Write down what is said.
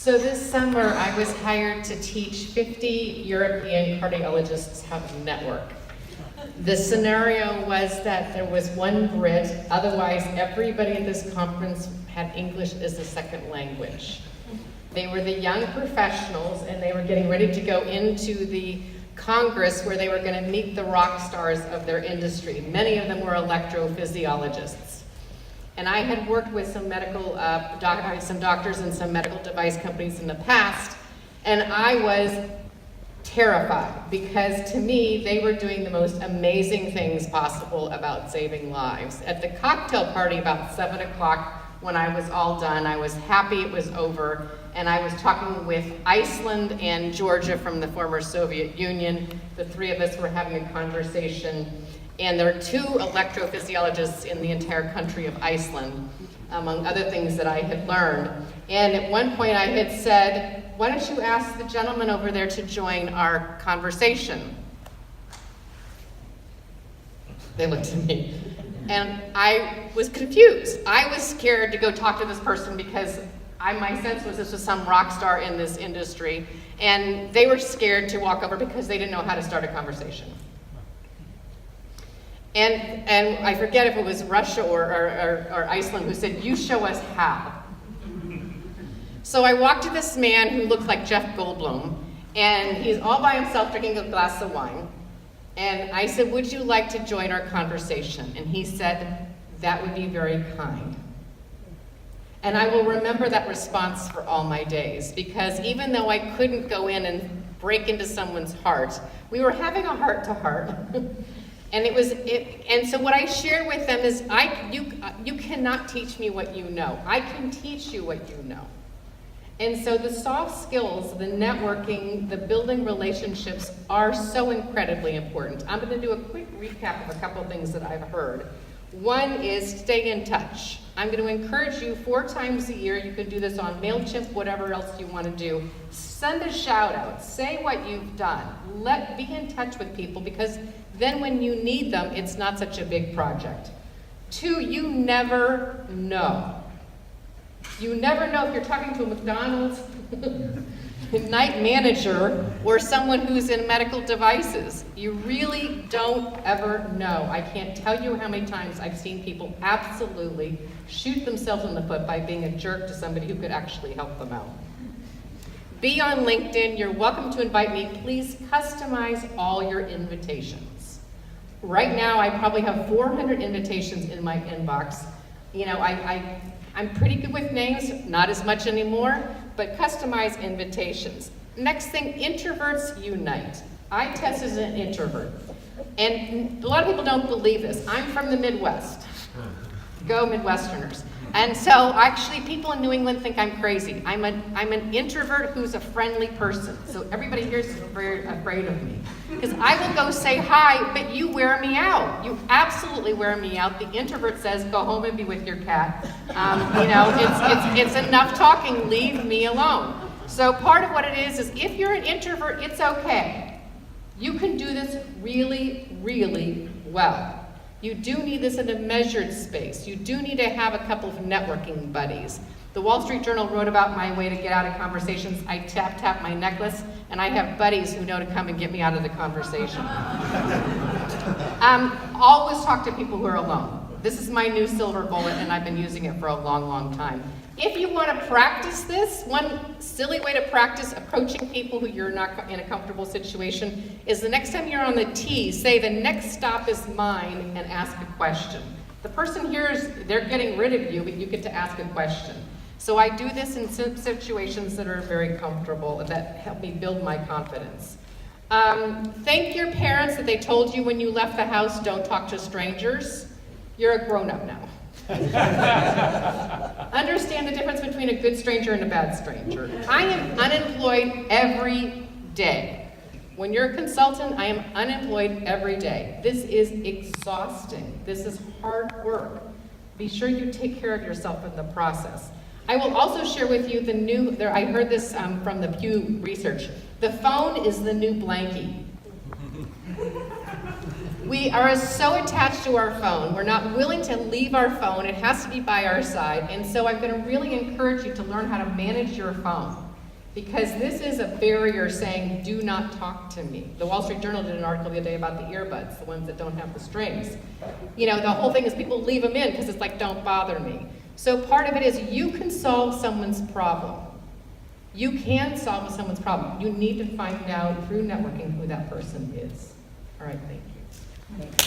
So this summer, I was hired to teach 50 European cardiologists how to network. The scenario was that there was one Brit, otherwise everybody at this conference had English as a second language. They were the young professionals and they were getting ready to go into the Congress where they were going to meet the rock stars of their industry. Many of them were electrophysiologists. And I had worked with some some doctors and some medical device companies in the past, and I was terrified because to me, they were doing the most amazing things possible about saving lives. At the cocktail party about 7 o'clock, when I was all done, I was happy it was over, and I was talking with Iceland and Georgia from the former Soviet Union. The three of us were having a conversation, and there are 2 electrophysiologists in the entire country of Iceland, among other things that I had learned. And at one point I had said, why don't you ask the gentleman over there to join our conversation? They looked at me. And I was confused. I was scared to go talk to this person because my sense was this was some rock star in this industry. And they were scared to walk over because they didn't know how to start a conversation. And I forget if it was Russia or Iceland who said, you show us how. So I walked to this man who looked like Jeff Goldblum, and he's all by himself drinking a glass of wine. And I said, would you like to join our conversation? And he said, that would be very kind. And I will remember that response for all my days, because even though I couldn't go in and break into someone's heart, we were having a heart-to-heart. And so what I shared with them is, you cannot teach me what you know. I can teach you what you know. And so the soft skills, the networking, the building relationships are so incredibly important. I'm going to do a quick recap of a couple of things that I've heard. One is stay in touch. I'm going to encourage you 4 times a year. You can do this on MailChimp, whatever else you want to do. Send a shout out. Say what you've done. Be in touch with people, because then when you need them, it's not such a big project. 2, you never know. You never know if you're talking to a McDonald's night manager or someone who's in medical devices. You really don't ever know. I can't tell you how many times I've seen people absolutely shoot themselves in the foot by being a jerk to somebody who could actually help them out. Be on LinkedIn. You're welcome to invite me. Please customize all your invitations. Right now, I probably have 400 invitations in my inbox. You know, I'm pretty good with names, not as much anymore, but customize invitations. Next thing, introverts unite. I test as an introvert. And a lot of people don't believe this. I'm from the Midwest. Go Midwesterners. And so actually people in New England think I'm crazy. I'm an introvert who's a friendly person. So everybody here is very afraid of me. Because I will go say hi, but you wear me out. You absolutely wear me out. The introvert says, go home and be with your cat. You know, it's enough talking, leave me alone. So part of what it is if you're an introvert, it's okay. You can do this really, really well. You do need this in a measured space. You do need to have a couple of networking buddies. The Wall Street Journal wrote about my way to get out of conversations. I tap my necklace, and I have buddies who know to come and get me out of the conversation. Always talk to people who are alone. This is my new silver bullet, and I've been using it for a long, long time. If you want to practice this, one silly way to practice approaching people who you're not in a comfortable situation is the next time you're on the T, say the next stop is mine and ask a question. The person here they're getting rid of you, but you get to ask a question. So I do this in situations that are very comfortable, that help me build my confidence. Thank your parents that they told you when you left the house, don't talk to strangers. You're a grown-up now. Understand the difference between a good stranger and a bad stranger. I am unemployed every day. When you're a consultant, I am unemployed every day. This is exhausting. This is hard work. Be sure you take care of yourself in the process. I will also share with you I heard this from the Pew Research. The phone is the new blankie. We are so attached to our phone. We're not willing to leave our phone. It has to be by our side. And so I'm going to really encourage you to learn how to manage your phone. Because this is a barrier saying, do not talk to me. The Wall Street Journal did an article the other day about the earbuds, the ones that don't have the strings. You know, the whole thing is people leave them in because it's like, don't bother me. So part of it is you can solve someone's problem. You can solve someone's problem. You need to find out through networking who that person is. All right, thank you.